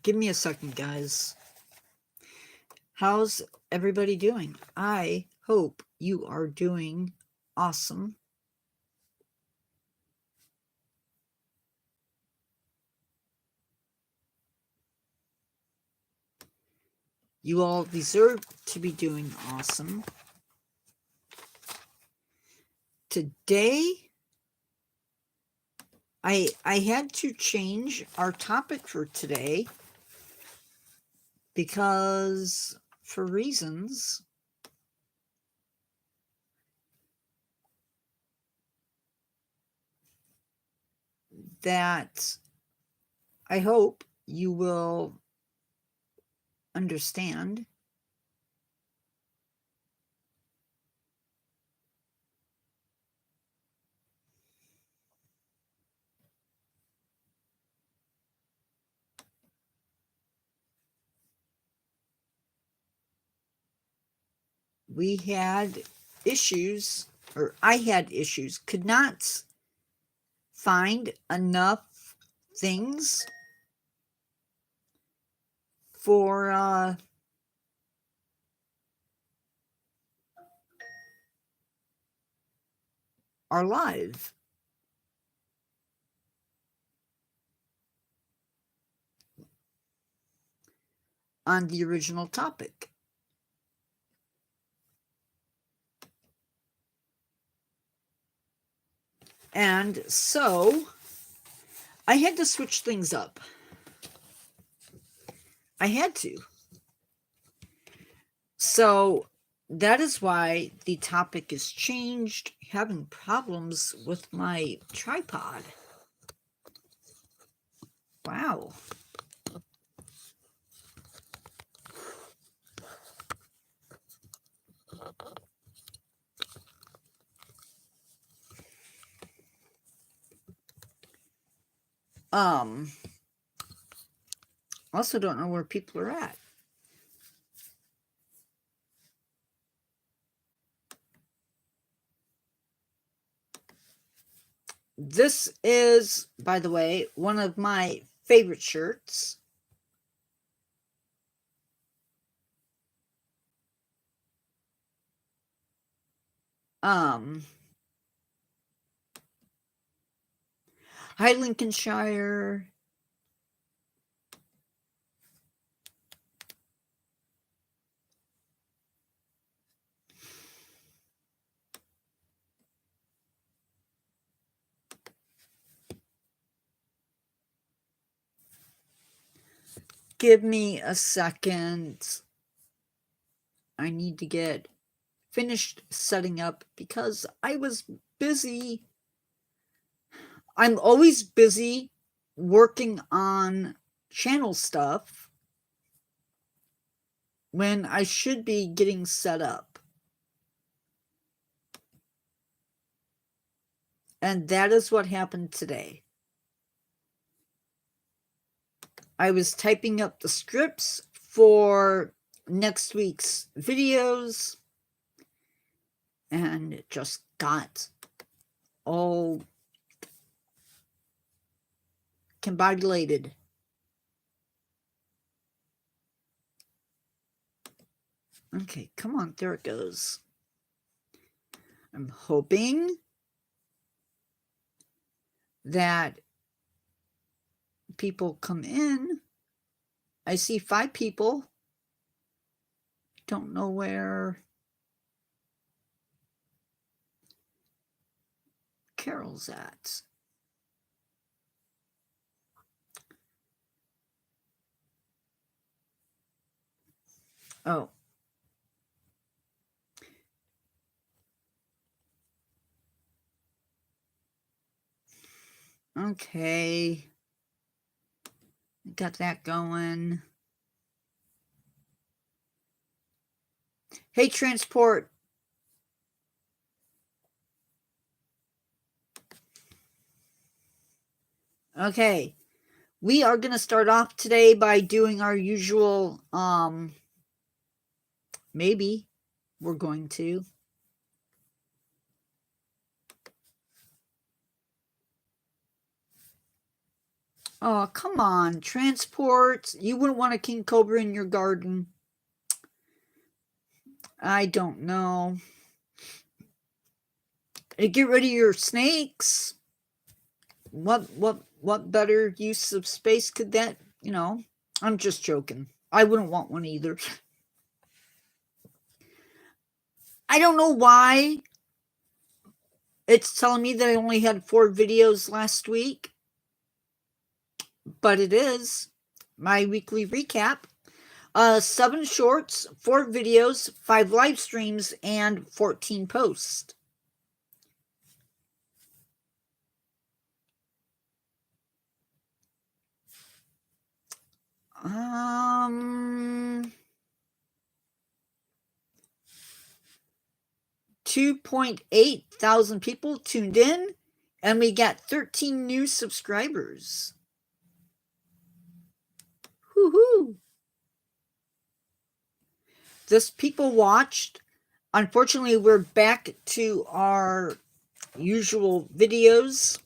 Give me a second, guys. How's everybody doing? I hope you are doing awesome. You all deserve to be doing awesome. Today, I had to change our topic for today because for reasons that I hope you will understand. We had issues, or I had issues, could not find enough things for our live. On the original topic. And so I had to switch things up. I had to. So that is why the topic is changed. Having problems with my tripod. Wow. Also don't know where people are at. This is, by the way, one of my favorite shirts. Hi, Lincolnshire. Give me a second. I need to get finished setting up because I was busy. I'm always busy working on channel stuff when I should be getting set up. And that is what happened today. I was typing up the scripts for next week's videos and it just got all combobulated. Okay, come on, there it goes. I'm hoping that people come in. I see 5 people. Don't know where Carol's at. Oh. Okay. Got that going. Hey, Transport. Okay. We are going to start off today by doing our usual, maybe we're going to. Oh, come on. Transport. You wouldn't want a king cobra in your garden. I don't know. Get rid of your snakes. What better use of space could that, I'm just joking. I wouldn't want one either. I don't know why it's telling me that I only had 4 videos last week, but it is my weekly recap. 7 shorts, 4 videos, 5 live streams, and 14 posts. Um, 2.8 thousand people tuned in, and we got 13 new subscribers. Woohoo! This people watched. Unfortunately, we're back to our usual videos.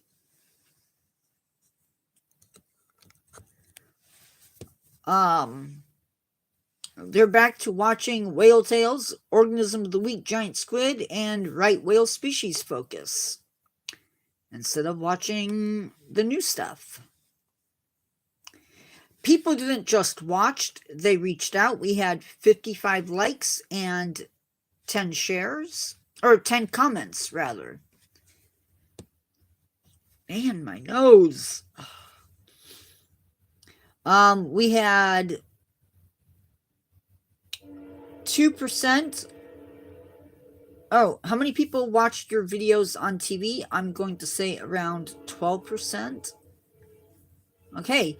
They're back to watching Whale Tales, Organism of the Week, Giant Squid, and Right Whale Species Focus, instead of watching the new stuff. People didn't just watch, they reached out. We had 55 likes and 10 shares, or 10 comments, rather. Man, my nose. We had 2%. Oh, how many people watched your videos on TV? I'm going to say around 12%. Okay,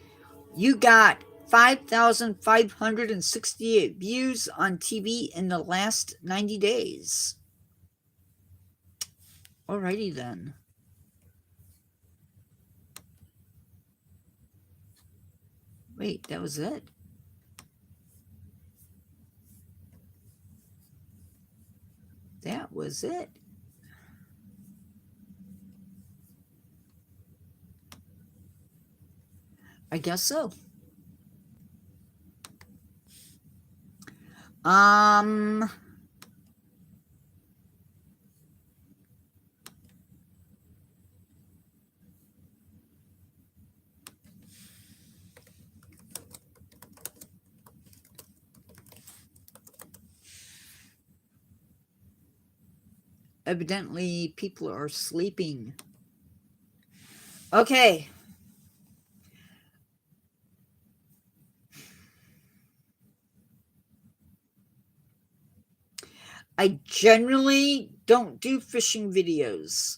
you got 5,568 views on TV in the last 90 days. Alrighty then. Wait, that was it? That was it. I guess so. Evidently, people are sleeping. Okay. I generally don't do fishing videos.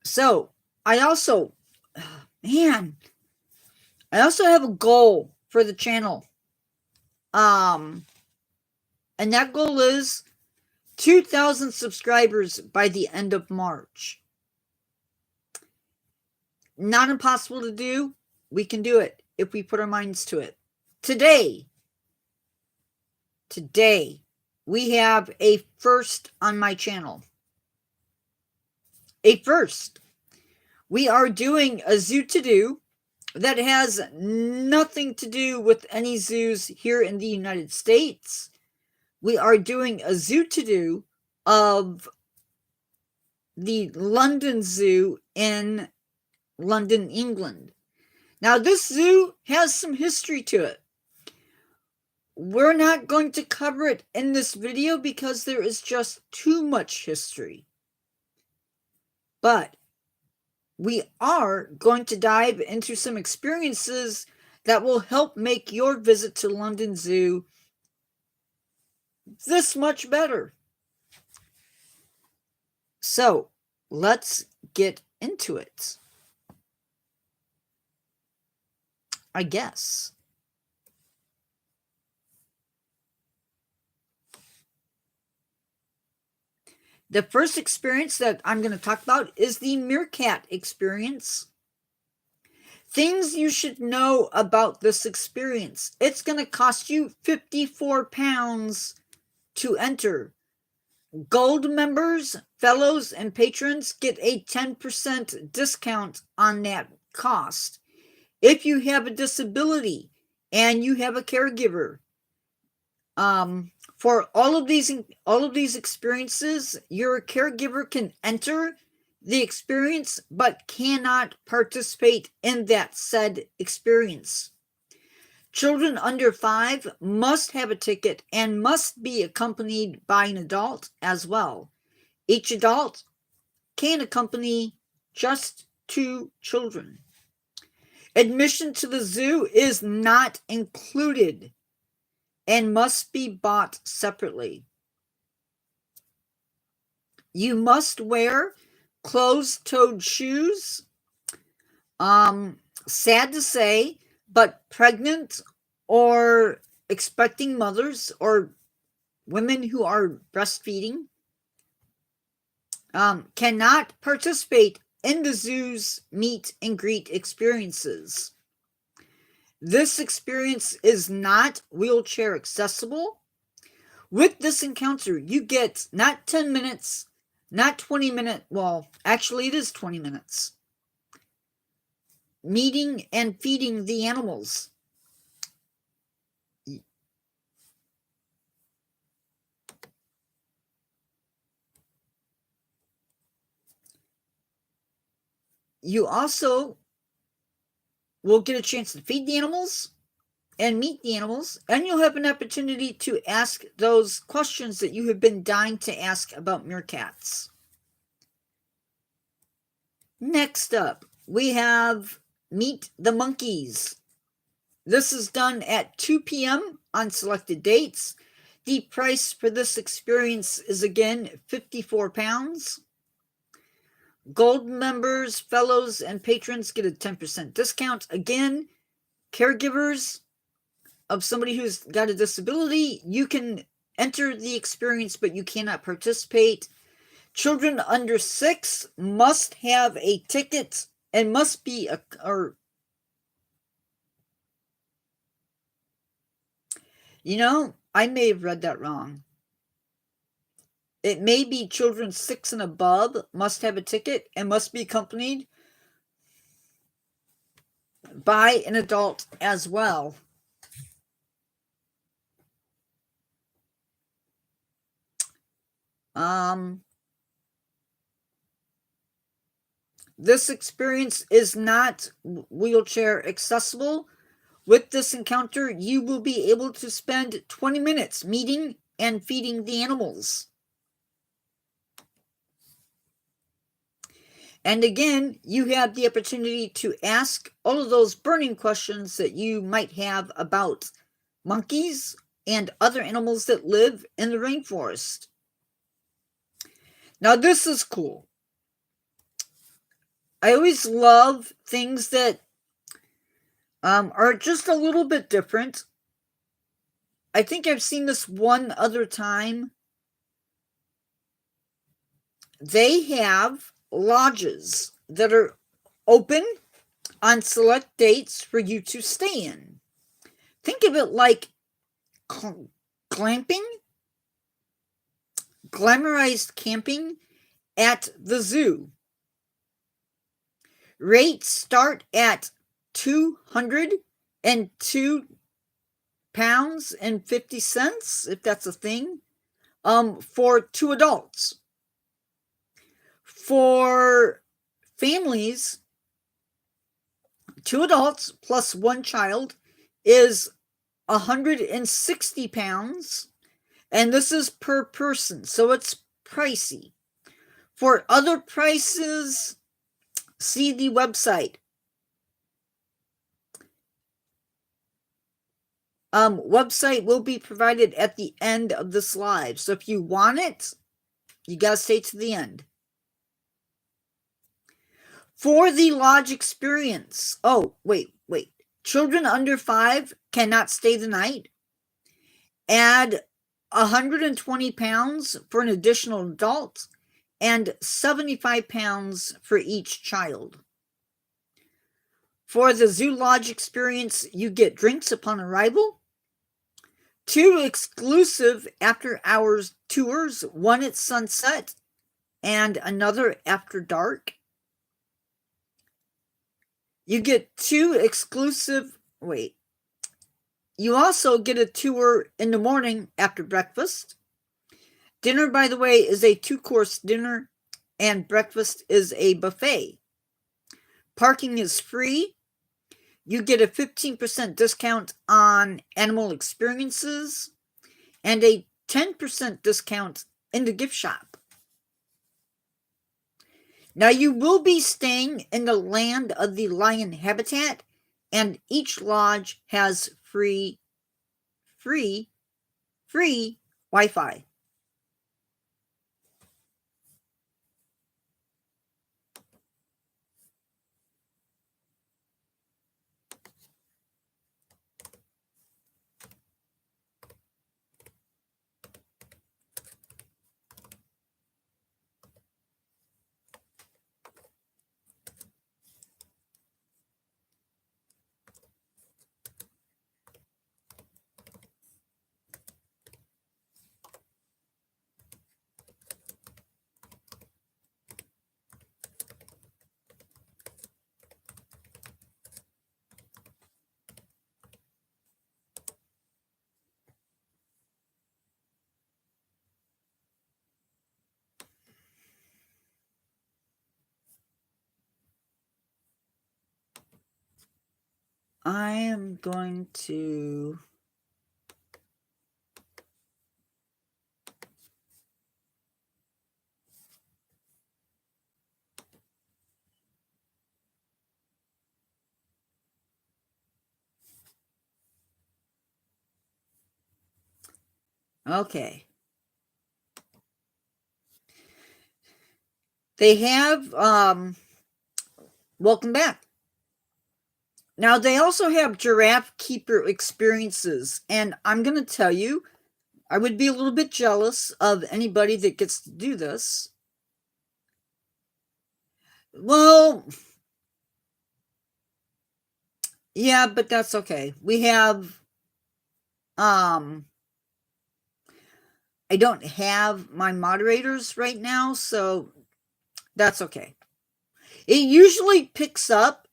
So, I also have a goal for the channel. And that goal is 2,000 subscribers by the end of March. Not impossible to do. We can do it if we put our minds to it. Today, we have a first on my channel. A first. We are doing a zoo to do that has nothing to do with any zoos here in the United States. We are doing a zoo to do of the London Zoo in London, England. Now, this zoo has some history to it. We're not going to cover it in this video because there is just too much history. But we are going to dive into some experiences that will help make your visit to London Zoo this much better. So, let's get into it. I guess. The first experience that I'm going to talk about is the meerkat experience. Things you should know about this experience. It's going to cost you £54 to enter. Gold members, fellows, and patrons get a 10% discount on that cost. If you have a disability and you have a caregiver, for all of these experiences, your caregiver can enter the experience but cannot participate in that said experience. Children under 5 must have a ticket and must be accompanied by an adult as well. Each adult can accompany just 2 children. Admission to the zoo is not included and must be bought separately. You must wear closed-toed shoes. Sad to say, but pregnant or expecting mothers or women who are breastfeeding cannot participate in the zoo's meet and greet experiences. This experience is not wheelchair accessible. With this encounter, you get not 10 minutes, not 20 minutes, well, actually it is 20 minutes, meeting and feeding the animals. You also will get a chance to feed the animals and meet the animals, and you'll have an opportunity to ask those questions that you have been dying to ask about meerkats. Next up, we have Meet the Monkeys. This is done at 2 p.m. on selected dates. The price for this experience is again £54. Gold members, fellows, and patrons get a 10% discount. Again, caregivers of somebody who's got a disability, you can enter the experience, but you cannot participate. Children under 6 must have a ticket and must be I may have read that wrong. It may be children 6 and above must have a ticket and must be accompanied by an adult as well. This experience is not wheelchair accessible. With this encounter, you will be able to spend 20 minutes meeting and feeding the animals. And again, you have the opportunity to ask all of those burning questions that you might have about monkeys and other animals that live in the rainforest. Now, this is cool. I always love things that are just a little bit different. I think I've seen this one other time. They have lodges that are open on select dates for you to stay in. Think of it like glamping, glamorized camping at the zoo. Rates start at £202.50, if that's a thing, for 2 adults. For families, 2 adults plus 1 child is £160, and this is per person, so it's pricey. For other prices, see the website. Website will be provided at the end of this live, so if you want it, you gotta stay to the end. For the lodge experience, wait. Children under 5 cannot stay the night. Add £120 for an additional adult and £75 for each child. For the zoo lodge experience, you get drinks upon arrival, 2 exclusive after-hours tours, one at sunset and another after dark. You get 2 exclusive, you also get a tour in the morning after breakfast. Dinner, by the way, is a 2-course dinner, and breakfast is a buffet. Parking is free. You get a 15% discount on animal experiences and a 10% discount in the gift shop. Now, you will be staying in the land of the lion habitat, and each lodge has free Wi-Fi. I am going to okay. They have welcome back. Now, they also have giraffe keeper experiences, and I'm going to tell you, I would be a little bit jealous of anybody that gets to do this. Well, yeah, but that's okay. We have, I don't have my moderators right now, so that's okay. It usually picks up.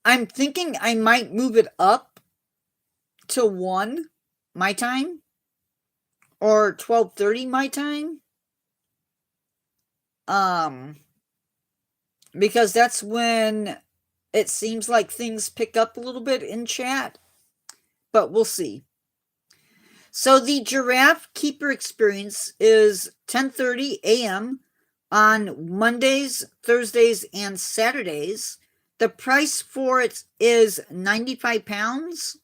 I'm thinking I might move it up to 1 my time or 12:30 my time. Because that's when it seems like things pick up a little bit in chat, but we'll see. So the Giraffe Keeper experience is 10:30 a.m. on Mondays, Thursdays, and Saturdays. The price for it is £95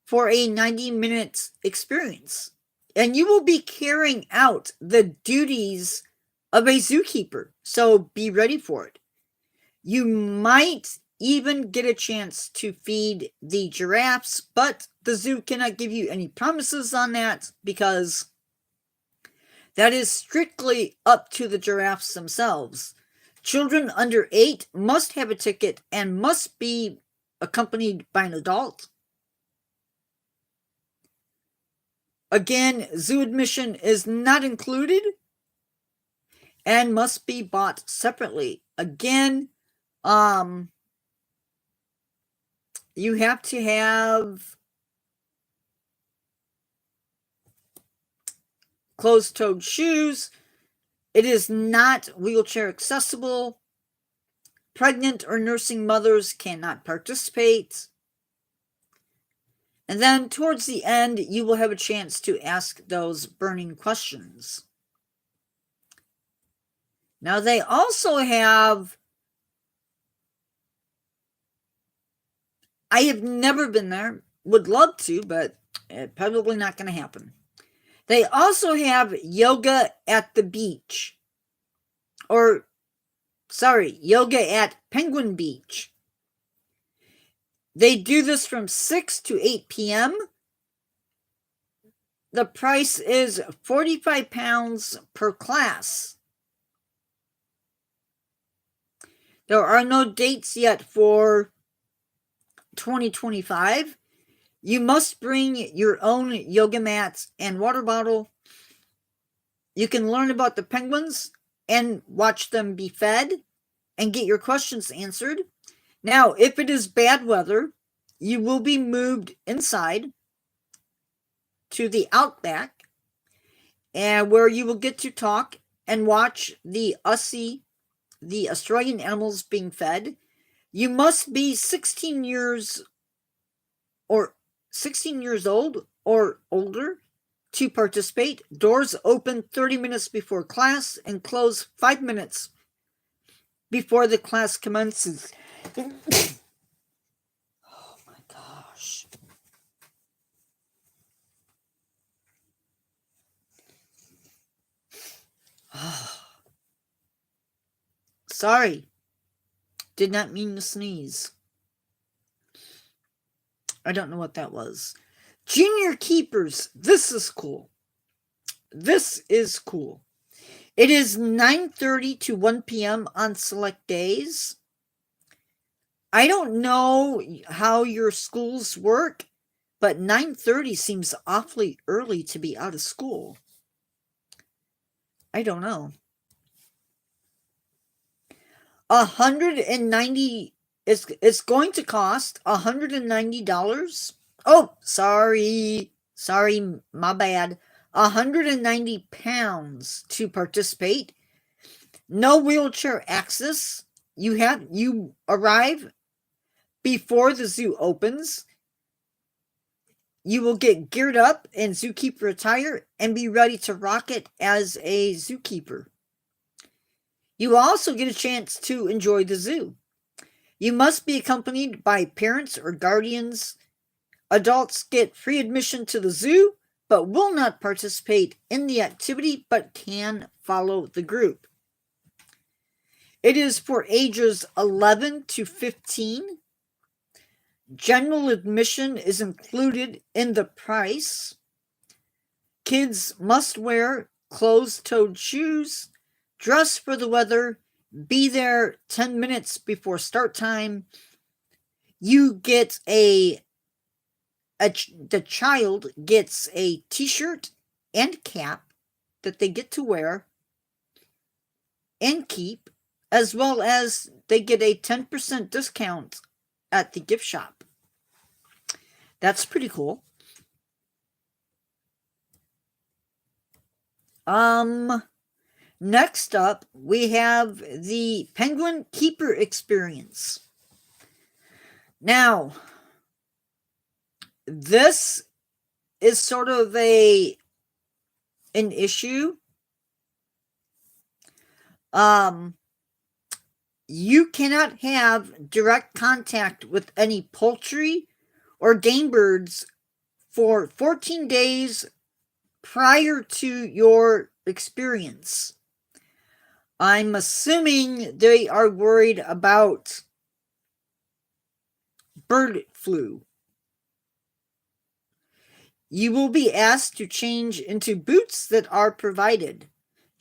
for a 90-minute experience. And you will be carrying out the duties of a zookeeper, so be ready for it. You might even get a chance to feed the giraffes, but the zoo cannot give you any promises on that because that is strictly up to the giraffes themselves. Children under 8 must have a ticket and must be accompanied by an adult. Again, zoo admission is not included and must be bought separately. Again, you have to have closed-toed shoes. It is not wheelchair accessible. Pregnant or nursing mothers cannot participate. And then towards the end, you will have a chance to ask those burning questions. Now, they also have, I have never been there, would love to, but probably not going to happen. They also have yoga at the beach. Yoga at Penguin Beach. They do this from 6 to 8 p.m. The price is £45 per class. There are no dates yet for 2025. You must bring your own yoga mats and water bottle. You can learn about the penguins and watch them be fed and get your questions answered. Now, if it is bad weather, you will be moved inside to the outback, and where you will get to talk and watch the Australian animals being fed. You must be 16 years old or older to participate. Doors open 30 minutes before class and close 5 minutes before the class commences. Oh my gosh. Sorry. Did not mean to sneeze. I don't know what that was. Junior keepers. This is cool. This is cool. It is 9:30 to 1 p.m. on select days. I don't know how your schools work, but 9:30 seems awfully early to be out of school. I don't know. 190 it's going to cost $190. Oh, sorry, my bad. 190 pounds to participate. No wheelchair access. You arrive before the zoo opens. You will get geared up in zookeeper attire and be ready to rock it as a zookeeper. You also get a chance to enjoy the zoo. You must be accompanied by parents or guardians. Adults get free admission to the zoo, but will not participate in the activity, but can follow the group. It is for ages 11 to 15. General admission is included in the price. Kids must wear closed-toed shoes, dress for the weather, be there 10 minutes before start time. You get the child gets a t-shirt and cap that they get to wear and keep, as well as they get a 10% discount at the gift shop. That's pretty cool. Next up, we have the Penguin Keeper Experience. Now, this is sort of an issue. You cannot have direct contact with any poultry or game birds for 14 days prior to your experience. I'm assuming they are worried about bird flu. You will be asked to change into boots that are provided.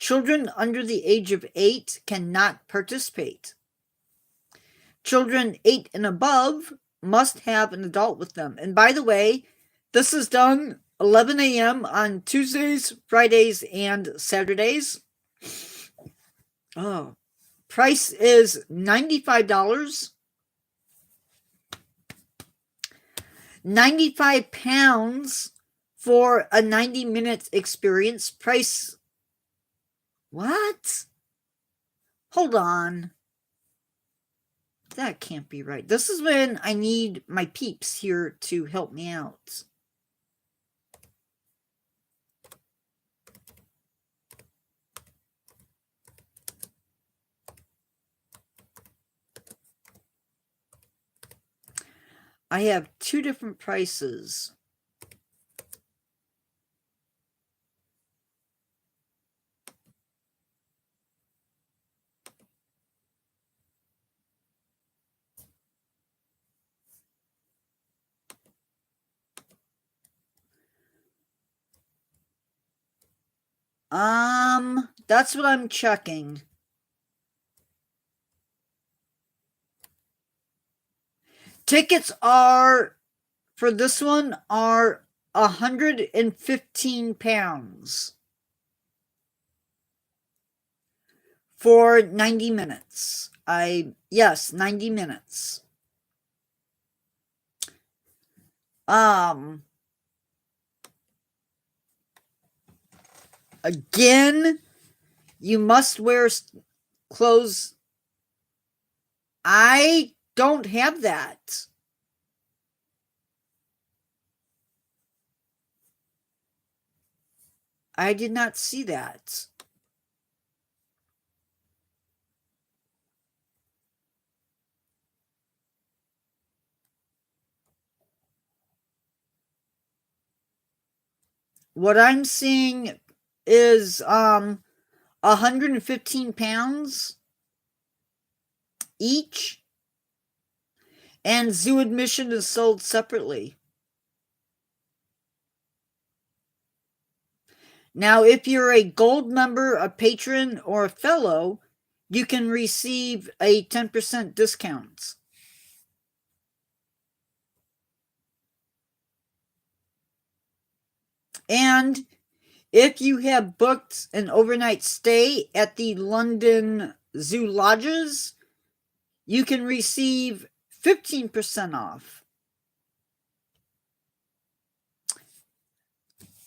Children under the age of 8 cannot participate. Children 8 and above must have an adult with them. And by the way, this is done 11 a.m. on Tuesdays, Fridays, and Saturdays. Oh, price is $95. 95 pounds for a 90-minute experience. Price. What? Hold on. That can't be right. This is when I need my peeps here to help me out. I have two different prices. That's what I'm checking. Tickets are for this one are 115 pounds for 90 minutes. Yes, 90 minutes. Again, you must wear clothes. I don't have that. I did not see that. What I'm seeing is 115 pounds each, and zoo admission is sold separately. Now, if you're a gold member, a patron, or a fellow, you can receive a 10% discount. And if you have booked an overnight stay at the London Zoo Lodges, you can receive 15% off.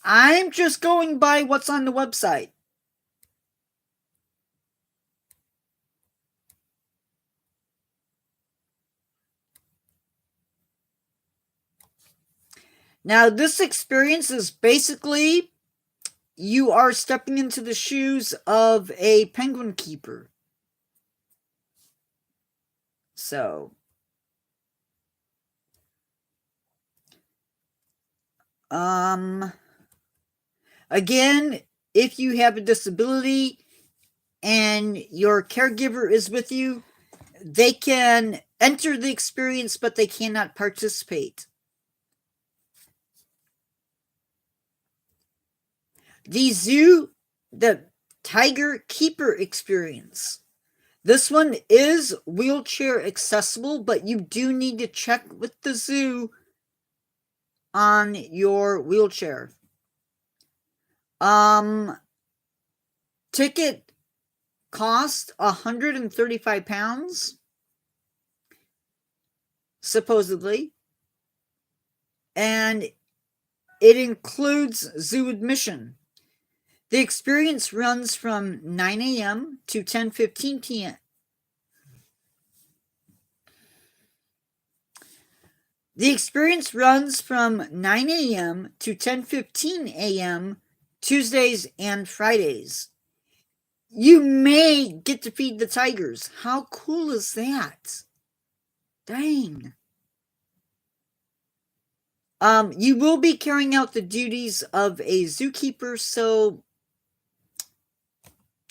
I'm just going by what's on the website. Now, this experience is basically you are stepping into the shoes of a penguin keeper. So, again, if you have a disability and your caregiver is with you, they can enter the experience, but they cannot participate. The Tiger Keeper experience. This one is wheelchair accessible, but you do need to check with the zoo on your wheelchair. Ticket cost 135 pounds, supposedly, and it includes zoo admission. The experience runs from 9 a.m. to 10:15 p.m. The experience runs from 9 a.m. to 10:15 a.m. Tuesdays and Fridays. You may get to feed the tigers. How cool is that? Dang. You will be carrying out the duties of a zookeeper, so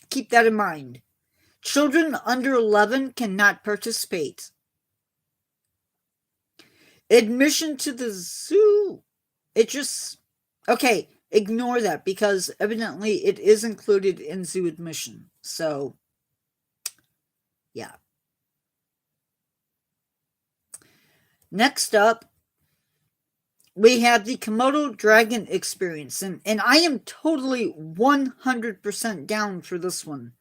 keep that in mind. Children under 11 cannot participate. Admission to the zoo. Okay, ignore that because evidently it is included in zoo admission. So, yeah. Next up, we have the Komodo dragon experience, and I am totally 100% down for this one.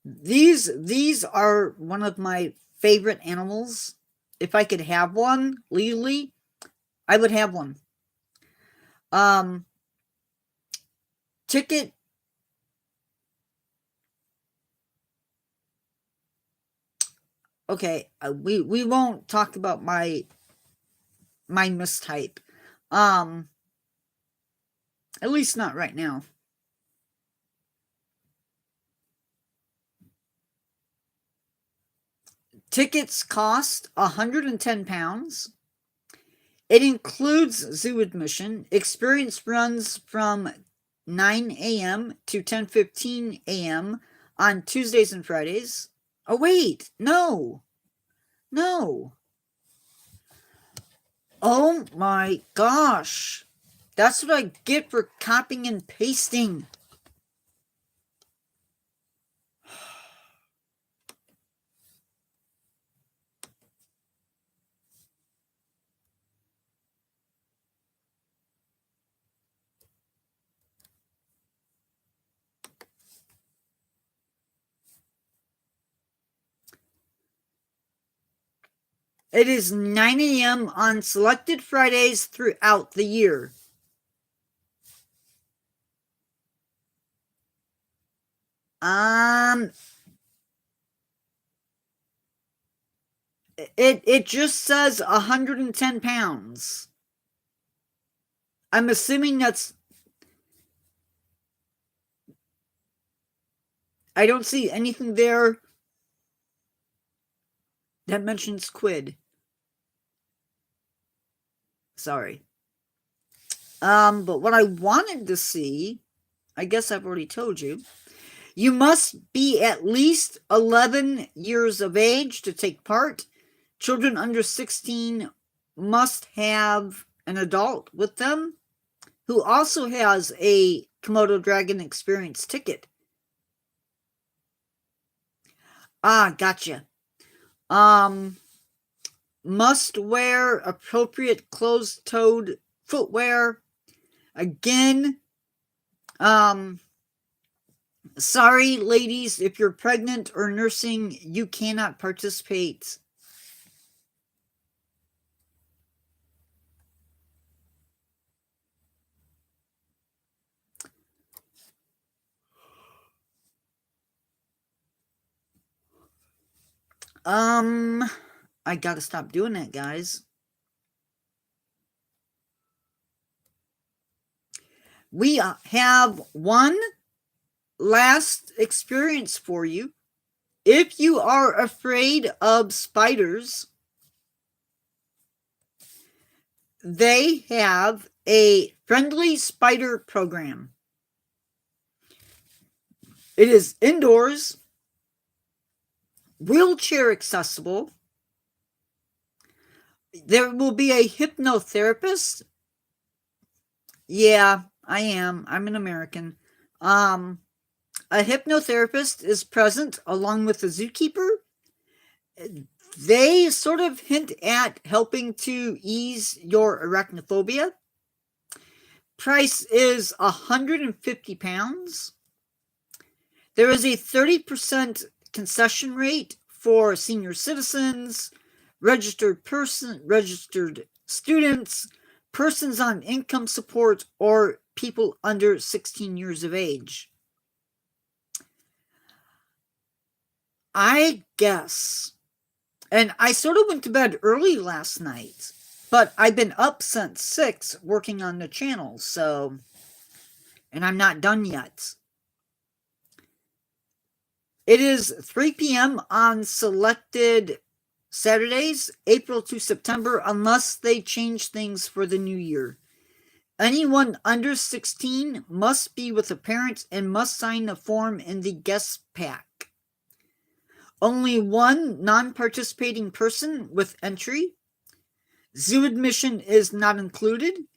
These are one of my favorite animals. If I could have one legally, I would have one. Ticket. Okay, we won't talk about my mistype. At least not right now. Tickets cost 110 pounds. It includes zoo admission. Experience runs from 9 a.m. to 10:15 a.m. on Tuesdays and Fridays. Oh, wait. No. Oh my gosh. That's what I get for copying and pasting. It is 9 a.m. on selected Fridays throughout the year. It just says 110 pounds. I'm assuming that's... I don't see anything there that mentions quid. Sorry. But what I wanted to see, I guess I've already told you. You must be at least 11 years of age to take part. Children under 16 must have an adult with them who also has a Komodo Dragon Experience ticket. Gotcha. Must wear appropriate closed-toed footwear. Again, sorry, ladies, if you're pregnant or nursing, you cannot participate. I gotta stop doing that, guys. We have one last experience for you. If you are afraid of spiders, they have a friendly spider program. It is indoors, wheelchair accessible. There will be a hypnotherapist. Yeah, I am. I'm an American. A hypnotherapist is present along with the zookeeper. They sort of hint at helping to ease your arachnophobia. Price is £150. There is a 30% concession rate for senior citizens, registered students, persons on income support, or people under 16 years of age. I guess, and I sort of went to bed early last night, but I've been up since 6 working on the channel, so, and I'm not done yet. It is 3 p.m. on selected Saturdays, April to September, unless they change things for the new year. Anyone under 16 must be with a parent and must sign a form in the guest pack. Only one non-participating person with entry. Zoo admission is not included.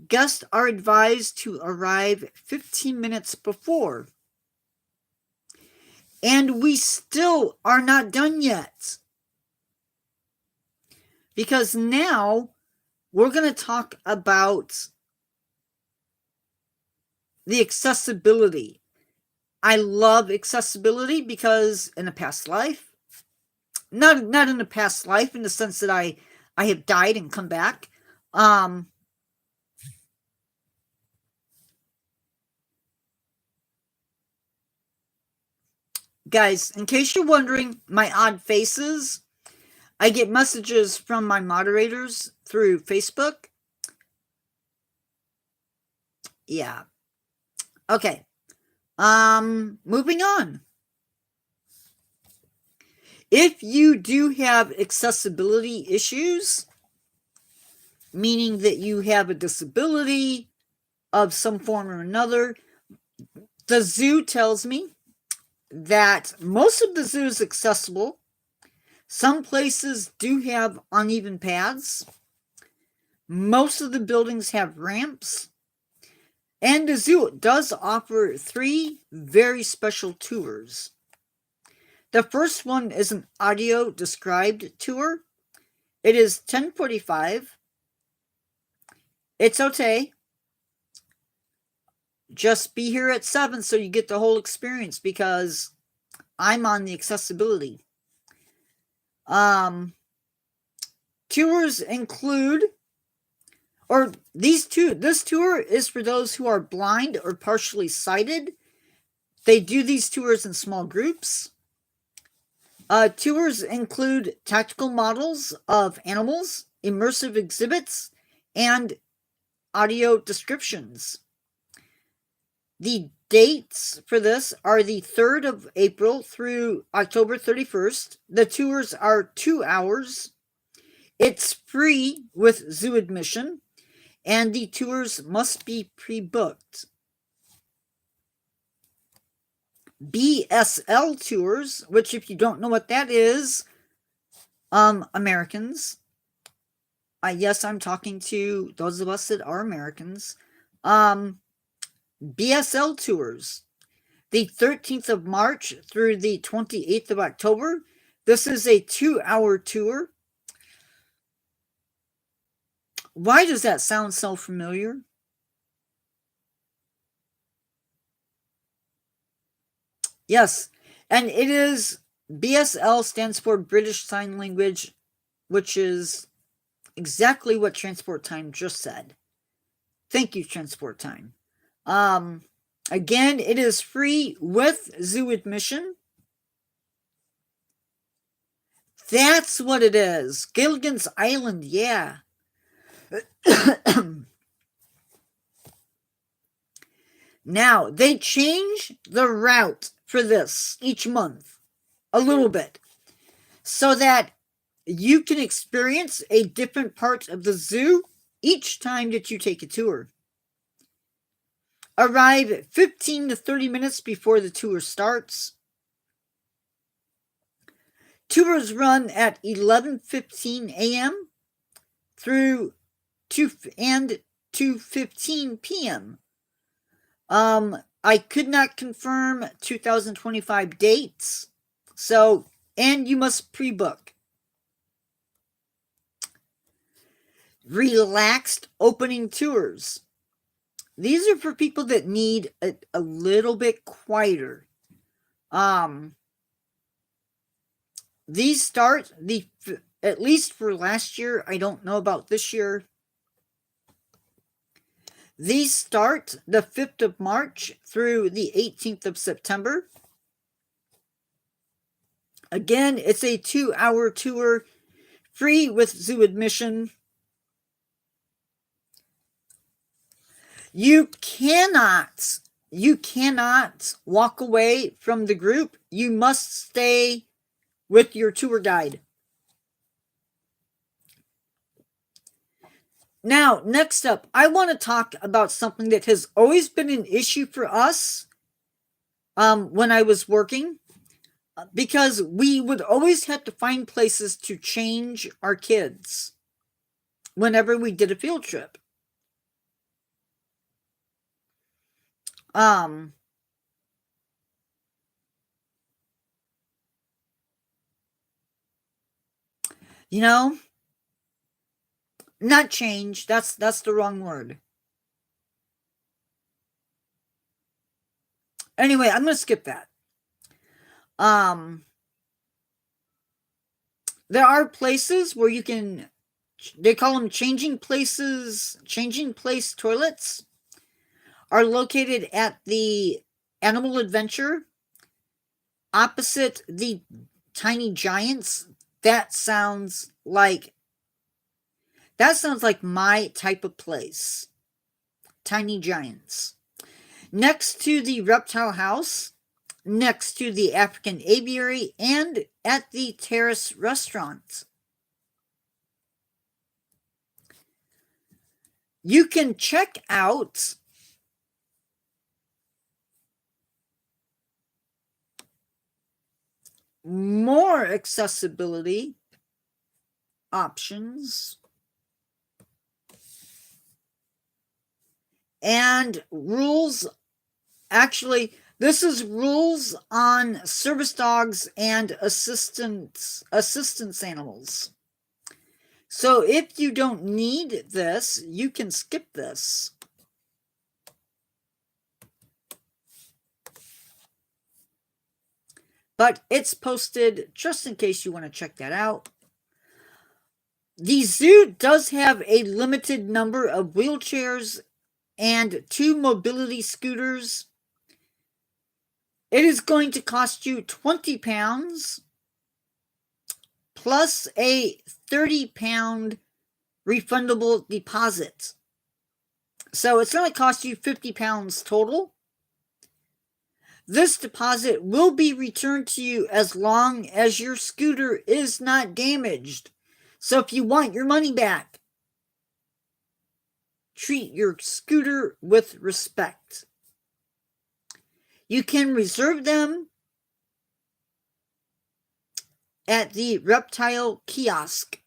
Guests are advised to arrive 15 minutes before. And we still are not done yet. Because now we're going to talk about the accessibility. I love accessibility because in a past life, not in a past life in the sense that I have died and come back. Guys, in case you're wondering, my odd faces, I get messages from my moderators through Facebook. Yeah. Okay. Moving on. If you do have accessibility issues, meaning that you have a disability of some form or another, the zoo tells me that most of the zoo is accessible. Some places do have uneven paths. Most of the buildings have ramps. And the zoo does offer 3 very special tours. The first one is an audio described tour. It is 10:45. It's okay. Just be here at 7 so you get the whole experience because I'm on the accessibility. Tours include, or this tour is for those who are blind or partially sighted. They do these tours in small groups. Tours include tactical models of animals, immersive exhibits, and audio descriptions. The dates for this are the 3rd of April through October 31st. The tours are 2 hours. It's free with zoo admission, and the tours must be pre-booked. BSL tours, which if you don't know what that is, Americans. Yes, I'm talking to those of us that are Americans. BSL tours, the 13th of March through the 28th of October. This is a 2-hour tour. Why does that sound so familiar? Yes, and it is, BSL stands for British Sign Language, which is exactly what Transport Time just said. Thank you, Transport Time. Again, it is free with zoo admission. That's what it is. Gilligan's Island, yeah. Now, they change the route for this each month a little bit so that you can experience a different part of the zoo each time that you take a tour. Arrive 15 to 30 minutes before the tour starts. Tours run at 11:15 a.m. through 2:15 p.m. I could not confirm 2025 dates, so, and you must pre-book. Relaxed opening tours. These are for people that need a little bit quieter. These start at least for last year. I don't know about this year. These start the 5th of March through the 18th of September. Again, it's a 2-hour tour, free with zoo admission. You cannot walk away from the group. You must stay with your tour guide. Now, next up, I want to talk about something that has always been an issue for us when I was working, because we would always have to find places to change our kids whenever we did a field trip. You know, not change, that's the wrong word. Anyway, I'm going to skip that. There are places where you can, they call them changing place toilets, are located at the Animal Adventure opposite the Tiny Giants. That sounds like my type of place. Tiny Giants. Next to the Reptile House, next to the African Aviary, and at the Terrace Restaurant. You can check out more accessibility options and rules. Actually, this is rules on service dogs and assistance animals. So if you don't need this, you can skip this. But it's posted just in case you want to check that out. The zoo does have a limited number of wheelchairs and 2 mobility scooters. It is going to cost you £20 plus a £30 refundable deposit. So it's going to cost you £50 total. This deposit will be returned to you as long as your scooter is not damaged. So if you want your money back, treat your scooter with respect. You can reserve them at the reptile kiosk.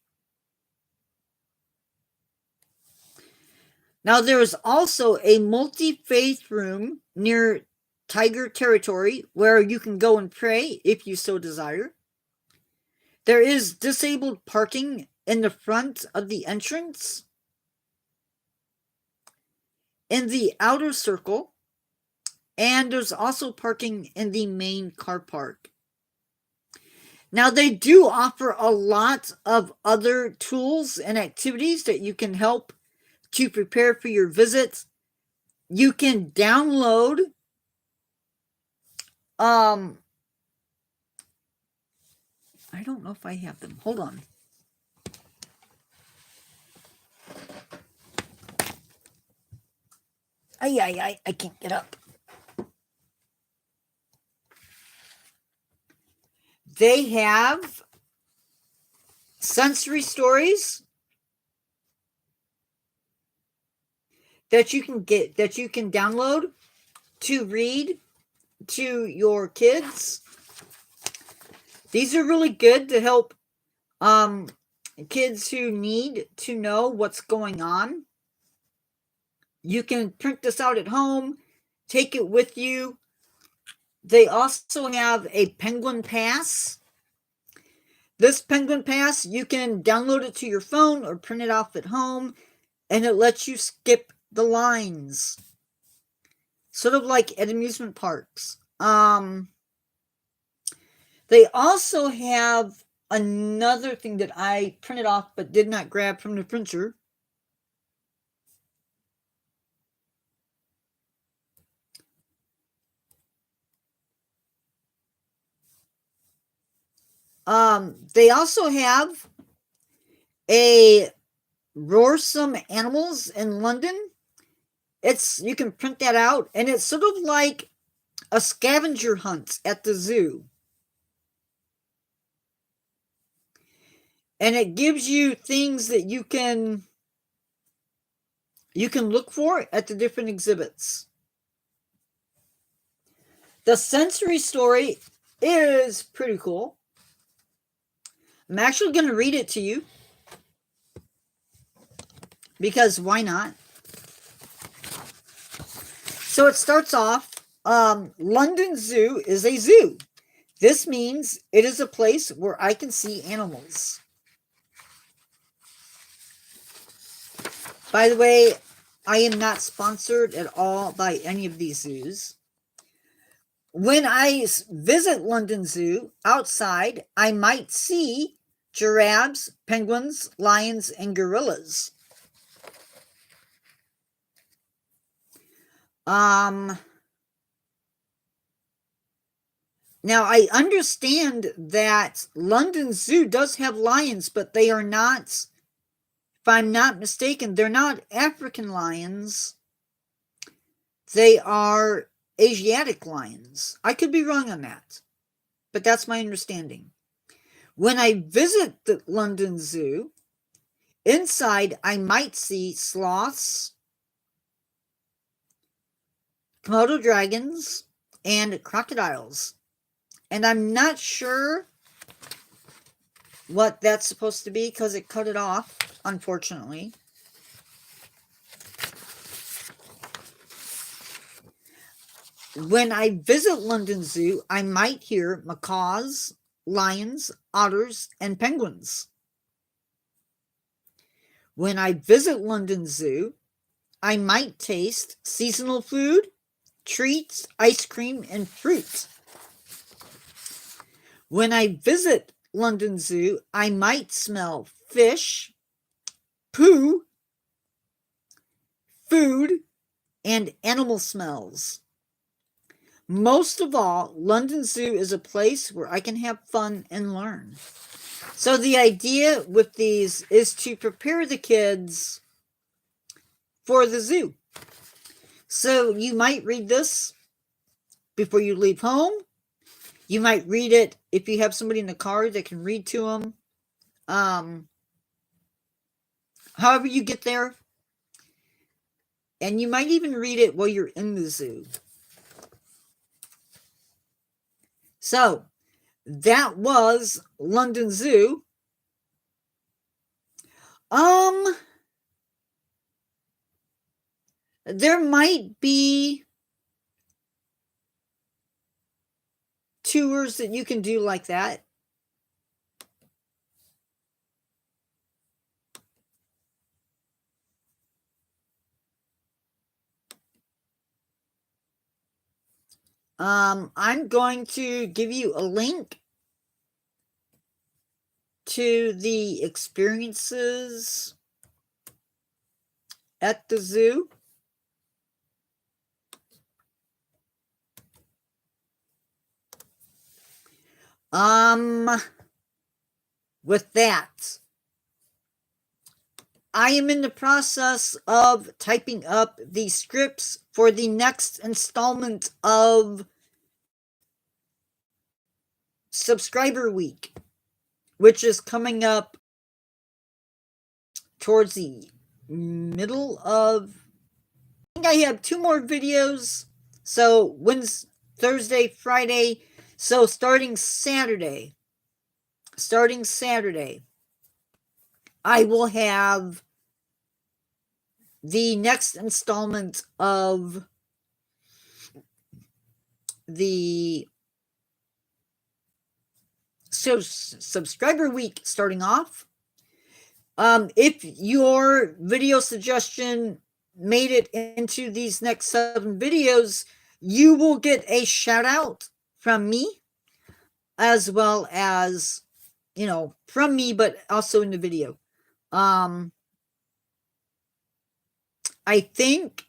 Now, there is also a multi-faith room near Tiger Territory where you can go and pray if you so desire. There is disabled parking in the front of the entrance. In the outer circle, and there's also parking in the main car park. Now, they do offer a lot of other tools and activities that you can help to prepare for your visit. You can download I don't know if I have them. Hold on. I can't get up. They have sensory stories that you can download to read to your kids. These are really good to help kids who need to know what's going on. You can print this out at home, take it with you. They also have a Penguin Pass. This Penguin Pass, you can download it to your phone or print it off at home, and it lets you skip the lines. Sort of like at amusement parks. They also have another thing that I printed off but did not grab from the printer. They also have a Roarsome Animals in London. You can print that out, and it's sort of like a scavenger hunt at the zoo. And it gives you things that you can look for at the different exhibits. The sensory story is pretty cool. I'm actually going to read it to you, because why not? So it starts off, London Zoo is a zoo. This means it is a place where I can see animals. By the way, I am not sponsored at all by any of these zoos. When I visit London Zoo, outside, I might see giraffes, penguins, lions, and gorillas. Now, I understand that London Zoo does have lions, but they are not, if I'm not mistaken, they're not African lions. They are Asiatic lions. I could be wrong on that, but that's my understanding. When I visit the London Zoo, inside I might see sloths, Komodo dragons, and crocodiles. And I'm not sure what that's supposed to be because it cut it off, unfortunately. When I visit London Zoo, I might hear macaws, lions, otters, and penguins. When I visit London Zoo, I might taste seasonal food, treats, ice cream, and fruit. When I visit London Zoo, I might smell fish, poo, food, and animal smells. Most of all, London Zoo is a place where I can have fun and learn. So the idea with these is to prepare the kids for the zoo. So you might read this before you leave home. You might read it if you have somebody in the car that can read to them. However you get there. And you might even read it while you're in the zoo. So, that was London Zoo. There might be tours that you can do like that. I'm going to give you a link to the experiences at the zoo. With that, I am in the process of typing up the scripts for the next installment of Subscriber Week, which is coming up towards the middle of... I think I have 2 more videos. So, Wednesday, Thursday, Friday. So, starting Saturday, I will have the next installment of the Subscriber Week starting off. If your video suggestion made it into these next 7 videos, you will get a shout out from me, as well as, from me, but also in the video. I think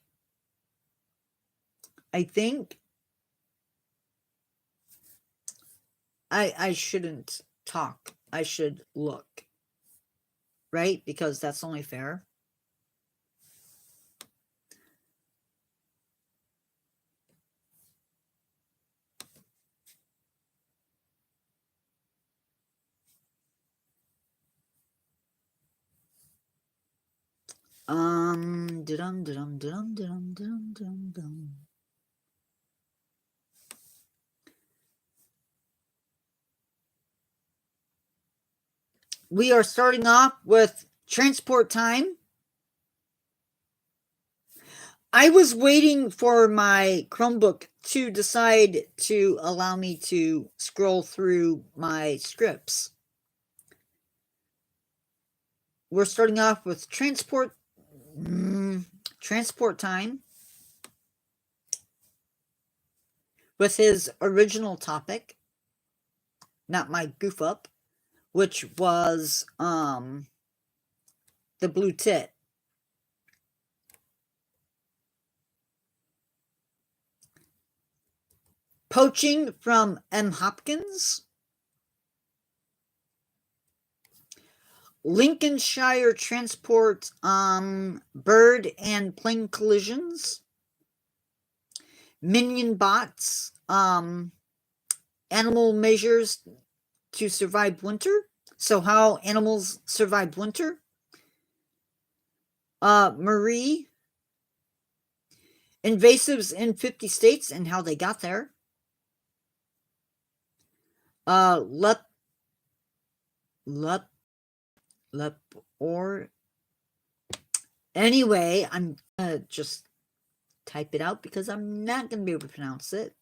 I shouldn't talk. I should look. Right? Because that's only fair. We are starting off with transport time. I was waiting for my Chromebook to decide to allow me to scroll through my scripts. We're starting off with transport time with his original topic, not my goof up, which was the blue tit. Poaching from M. Hopkins. Lincolnshire transport bird and plane collisions. Minion bots. Animal measures to survive winter. So how animals survive winter. Marie. Invasives in 50 states and how they got there. Anyway, I'm gonna just type it out because I'm not gonna be able to pronounce it.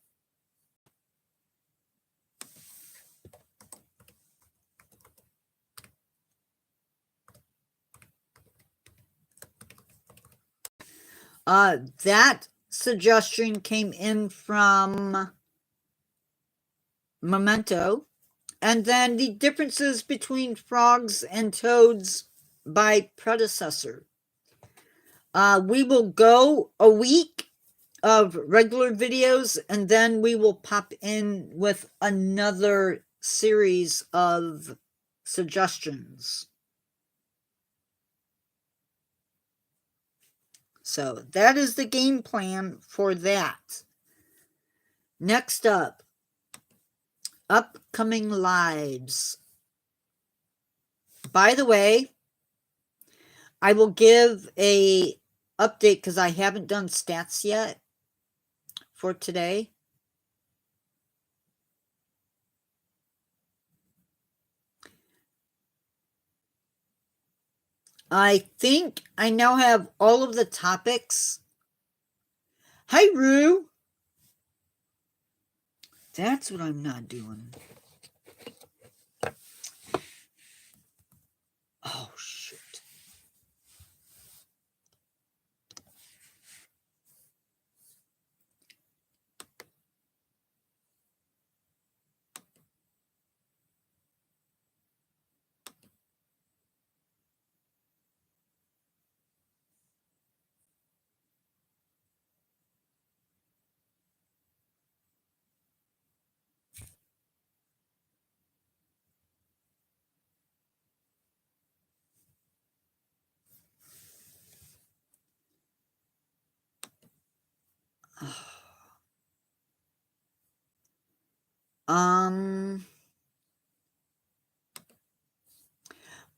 That suggestion came in from Memento. And then the differences between frogs and toads by predecessor. We will go a week of regular videos, and then we will pop in with another series of suggestions. So that is the game plan for that. Next up, upcoming lives. By the way, I will give a update because I haven't done stats yet for today. I think I now have all of the topics. Hi, Rue. That's what I'm not doing. Oh, shit.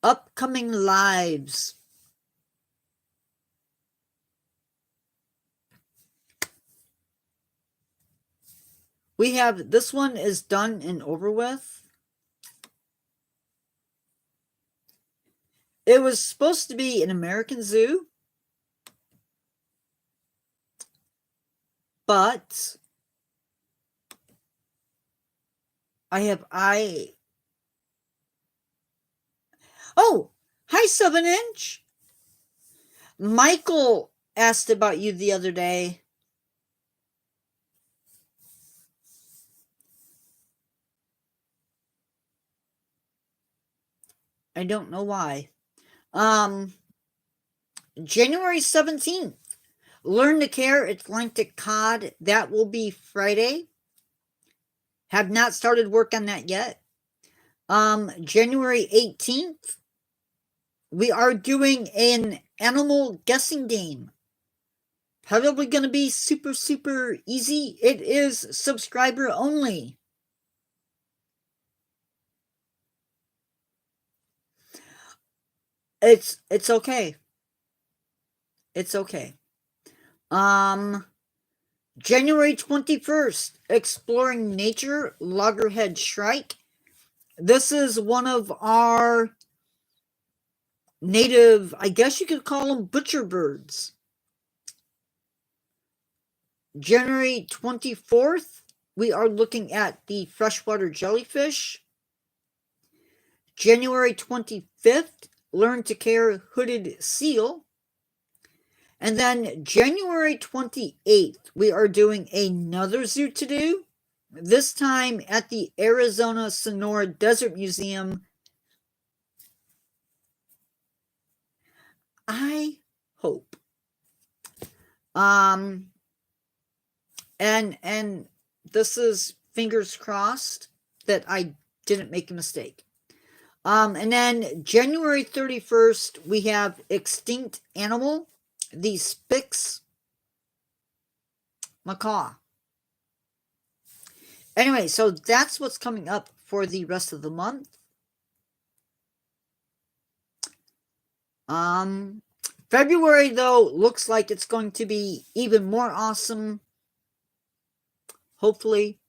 Upcoming lives. We have, this one is done and over with. It was supposed to be an American zoo, but oh, hi 7-inch. Michael asked about you the other day. I don't know why. January 17th, Learn to Care Atlantic Cod. That will be Friday. Have not started work on that yet. January 18th, we are doing an animal guessing game. Probably going to be super, super easy. It is subscriber only. It's okay. It's okay. January 21st, Exploring Nature, Loggerhead Shrike. This is one of our native, I guess you could call them butcher birds. January 24th, we are looking at the freshwater jellyfish. January 25th, Learn to Care hooded seal. And then January 28th, we are doing another zoo to do, this time at the Arizona Sonora Desert Museum. I hope. And this is fingers crossed that I didn't make a mistake. And then January 31st, we have Extinct Animal, the Spix macaw. Anyway, so that's what's coming up for the rest of the month. February, though, looks like it's going to be even more awesome. Hopefully.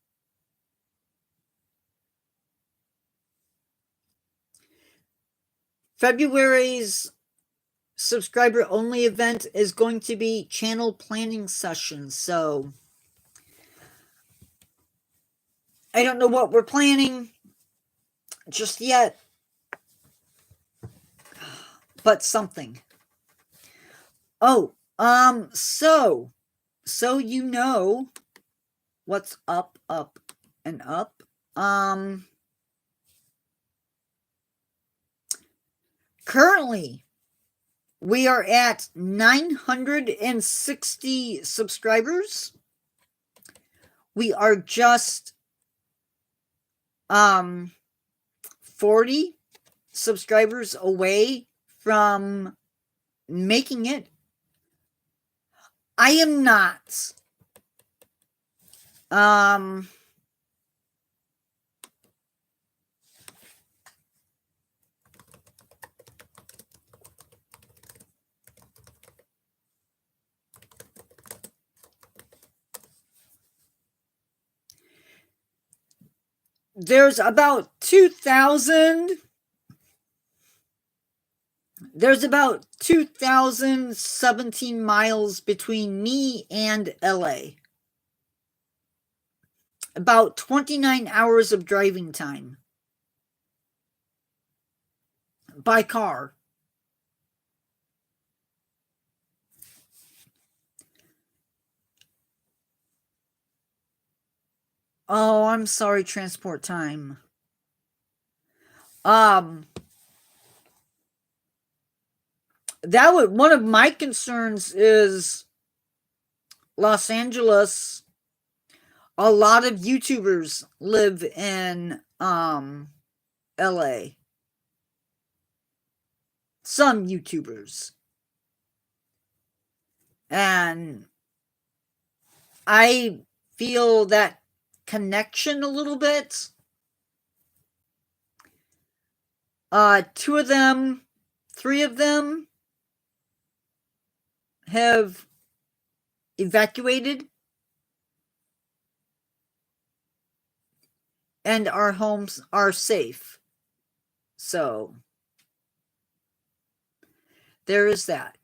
February's subscriber only event is going to be channel planning sessions. So I don't know what we're planning just yet, but something. Oh, so you know what's up and up. Currently, We are at 960 subscribers. We are just 40 subscribers away from making it. I am not there's about 2,017 miles between me and LA. About 29 hours of driving time by car. Oh, I'm sorry, transport time. That would, one of my concerns is Los Angeles. A lot of YouTubers live in LA. Some YouTubers. And I feel that connection a little bit. Three of them have evacuated, and our homes are safe. So there is that.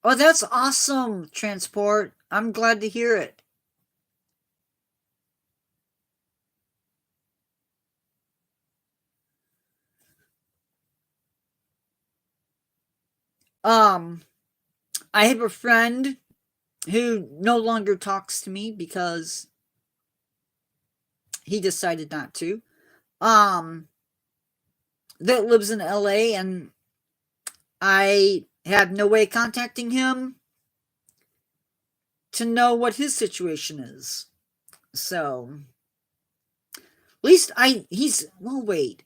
Oh, that's awesome, Transport. I'm glad to hear it. I have a friend who no longer talks to me because he decided not to. That lives in LA, and I have no way of contacting him to know what his situation is. So, at least wait.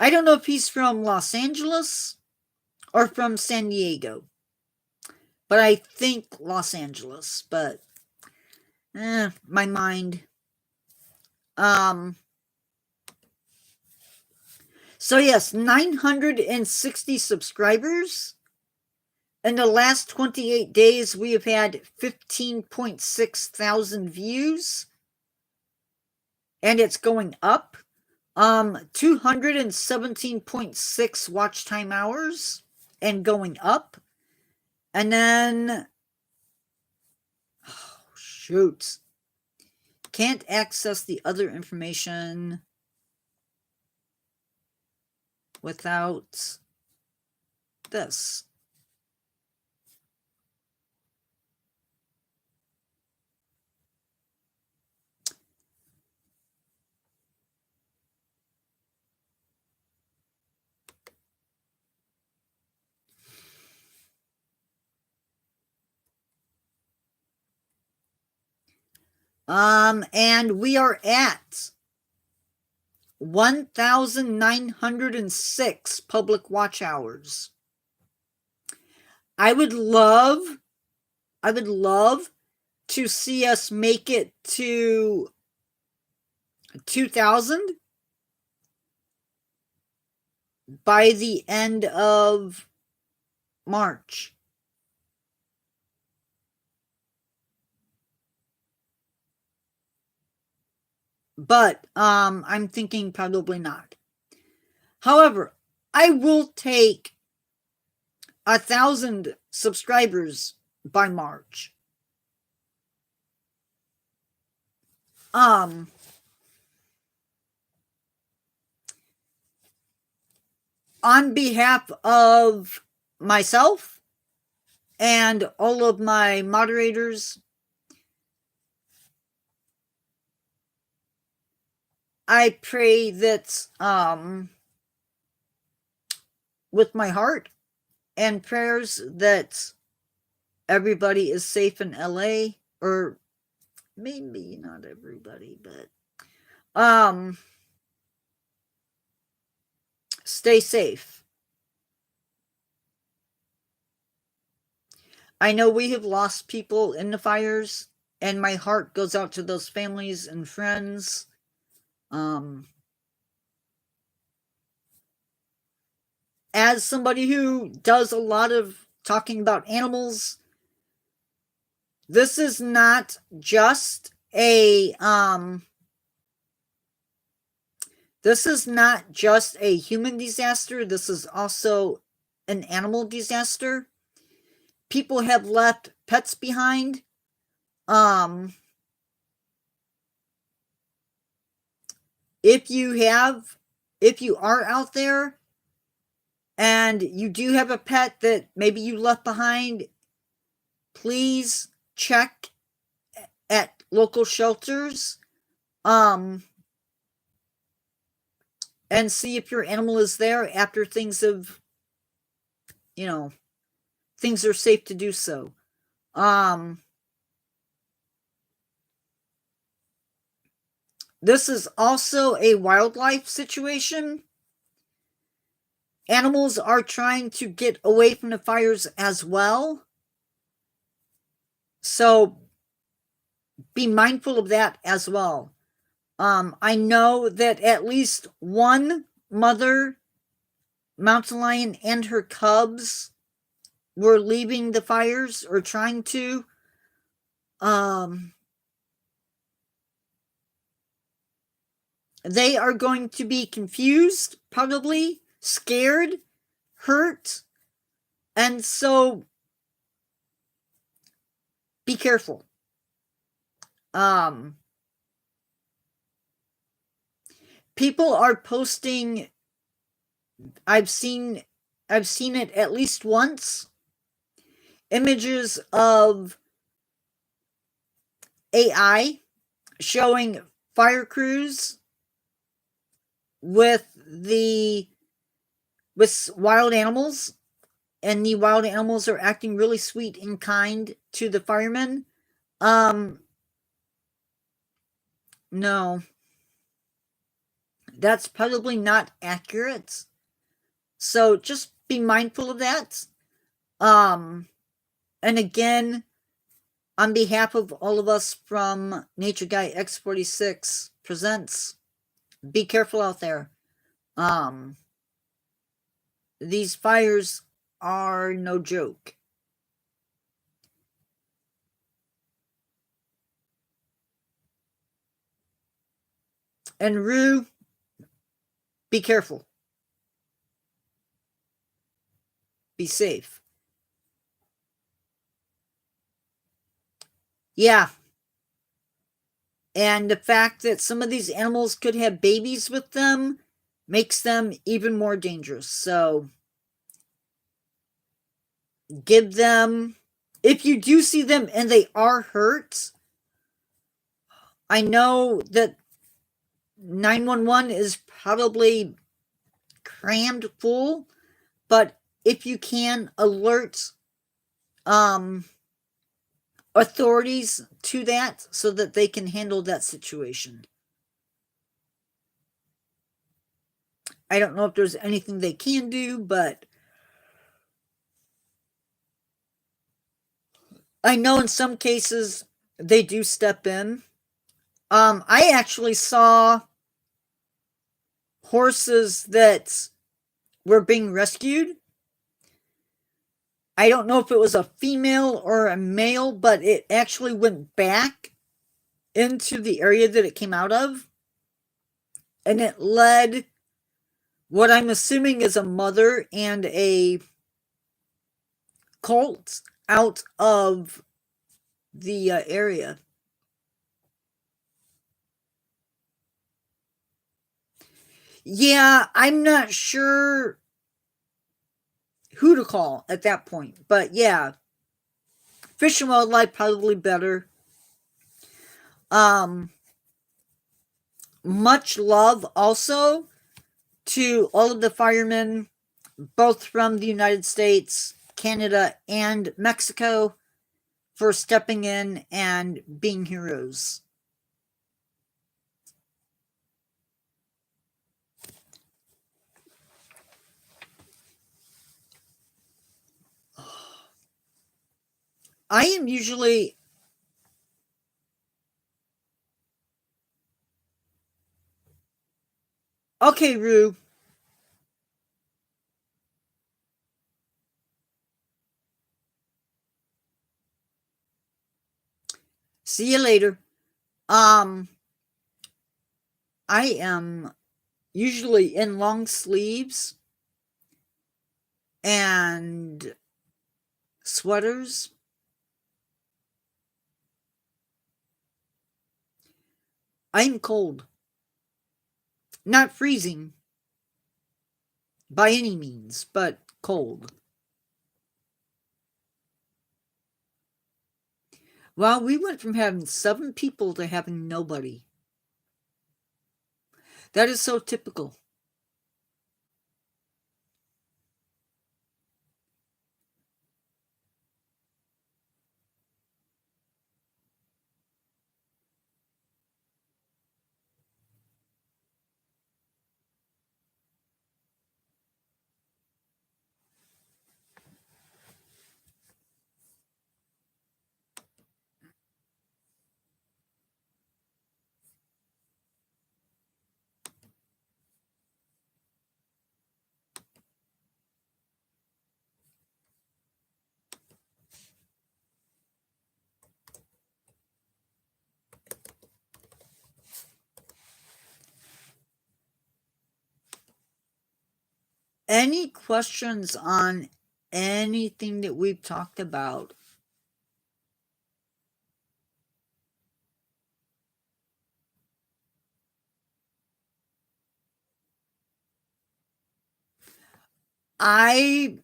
I don't know if he's from Los Angeles or from San Diego, but I think Los Angeles, but my mind. So yes, 960 subscribers. In the last 28 days, we have had 15.6 thousand views. And it's going up. 217.6 watch time hours and going up. And then, oh, shoot. Can't access the other information without this. And we are at 1,906 public watch hours. I would love to see us make it to 2,000 by the end of March. But I'm thinking probably not. However, I will take 1,000 subscribers by March. On behalf of myself and all of my moderators, I pray that with my heart and prayers that everybody is safe in LA, or maybe not everybody, but stay safe. I know we have lost people in the fires, and my heart goes out to those families and friends. As somebody who does a lot of talking about animals, this is not just a human disaster. This is also an animal disaster. People have left pets behind. If you are out there and you do have a pet that maybe you left behind, please check at local shelters and see if your animal is there after things have, things are safe to do so. This is also a wildlife situation. Animals are trying to get away from the fires as well. So be mindful of that as well. I know that at least one mother mountain lion and her cubs were leaving the fires or trying to. They are going to be confused, probably scared, hurt, and so be careful. People are posting, I've seen it at least once, images of AI showing fire crews with wild animals, and the wild animals are acting really sweet and kind to the firemen. No, that's probably not accurate. So just be mindful of that. And again, on behalf of all of us from Nature Guy X46 Presents, be careful out there. These fires are no joke. And Rue, be careful. Be safe. Yeah. And the fact that some of these animals could have babies with them makes them even more dangerous. So give them, if you do see them and they are hurt, I know that 911 is probably crammed full, but if you can, alert authorities to that so that they can handle that situation. I don't know if there's anything they can do, but I know in some cases they do step in. I actually saw horses that were being rescued. I don't know if it was a female or a male, but it actually went back into the area that it came out of. And it led what I'm assuming is a mother and a colt out of the area. Yeah, I'm not sure who to call at that point, but yeah, Fish and Wildlife probably better. Much love also to all of the firemen both from the United States, Canada, and Mexico, for stepping in and being heroes. I am usually okay, Rue. See you later. Um, I am usually in long sleeves and sweaters. I'm cold. Not freezing by any means, but cold. Well, we went from having 7 people to having nobody. That is so typical. Any questions on anything that we've talked about? I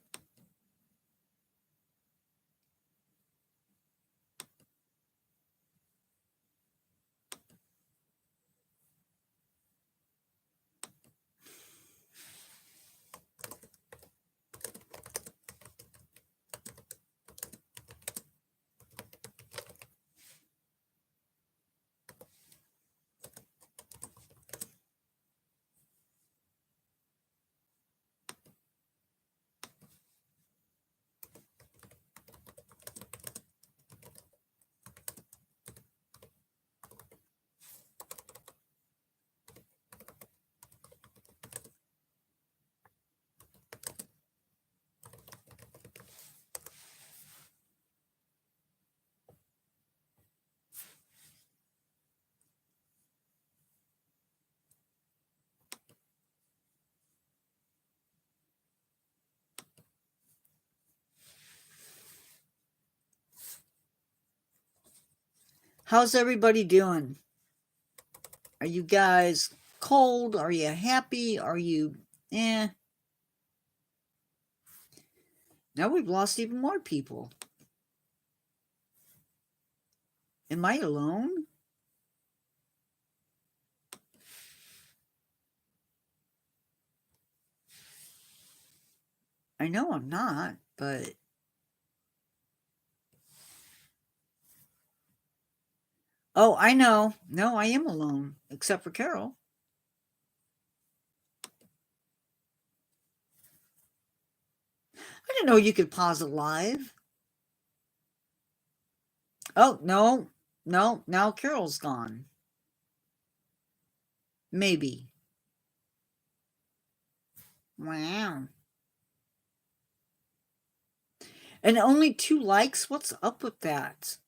How's everybody doing? Are you guys cold? Are you happy? Are you eh? Now we've lost even more people. Am I alone? I know I'm not, but oh, I know. No, I am alone, except for Carol. I didn't know you could pause it live. Oh, no. No, now Carol's gone. Maybe. Wow. And only 2 likes? What's up with that?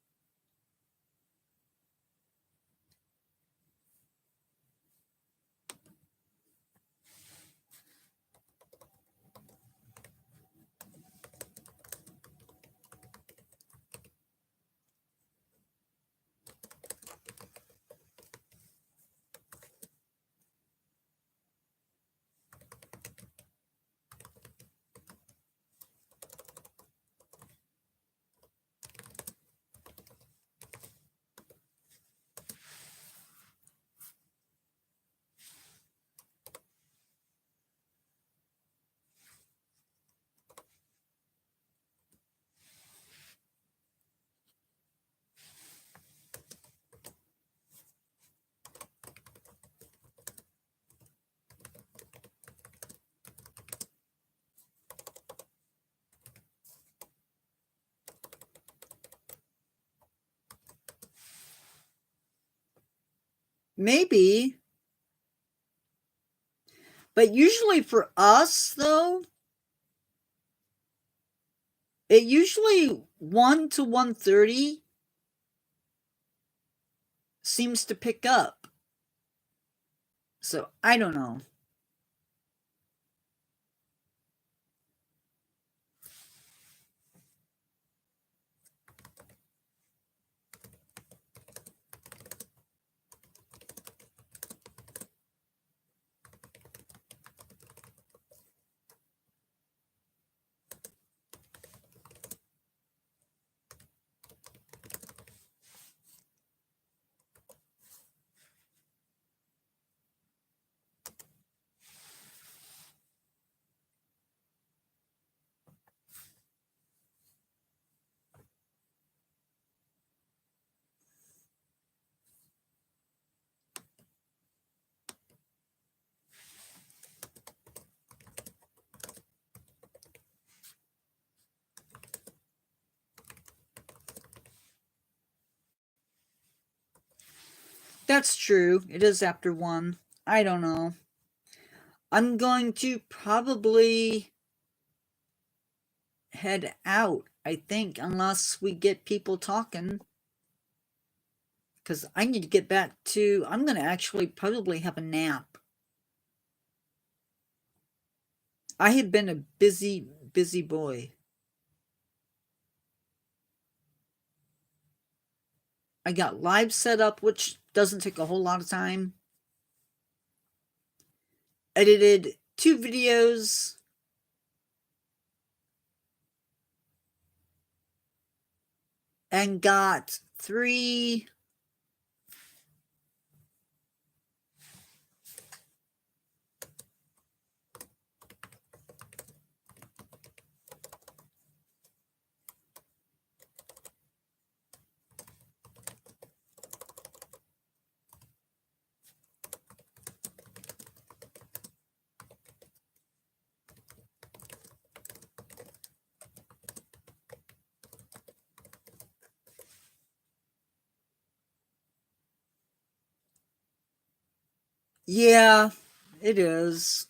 Maybe. But usually for us, though, it usually 1 to 1:30 seems to pick up. So I don't know. That's true. It is after 1. I don't know. I'm going to probably head out, I think, unless we get people talking. Because I need to get back to. I'm going to actually probably have a nap. I have been a busy, busy boy. I got live set up, which doesn't take a whole lot of time. Edited 2 videos. And got 3 Yeah, it is.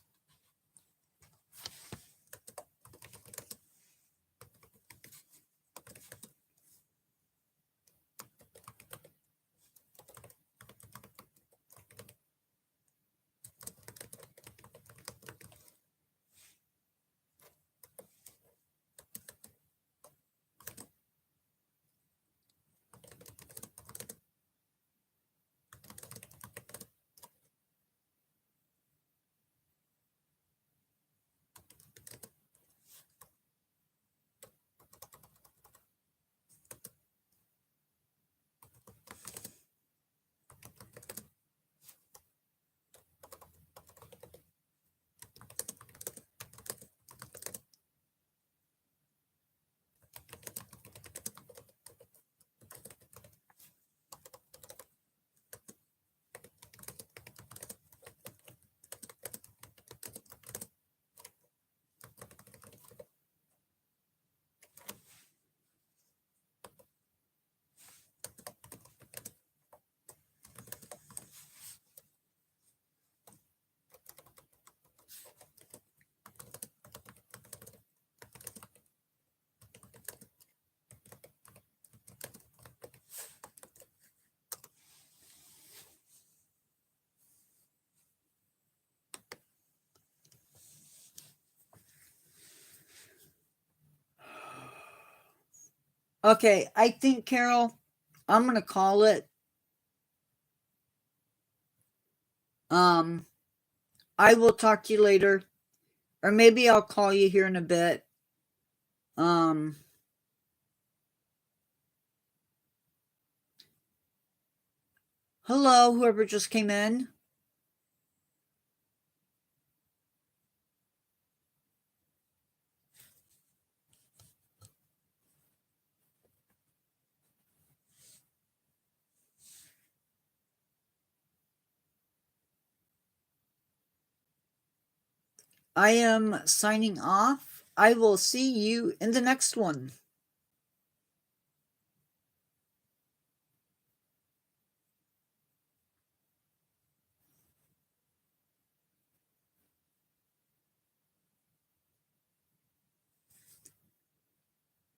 Okay, I think, Carol, I'm going to call it. I will talk to you later. Or maybe I'll call you here in a bit. Hello, whoever just came in. I am signing off. I will see you in the next one.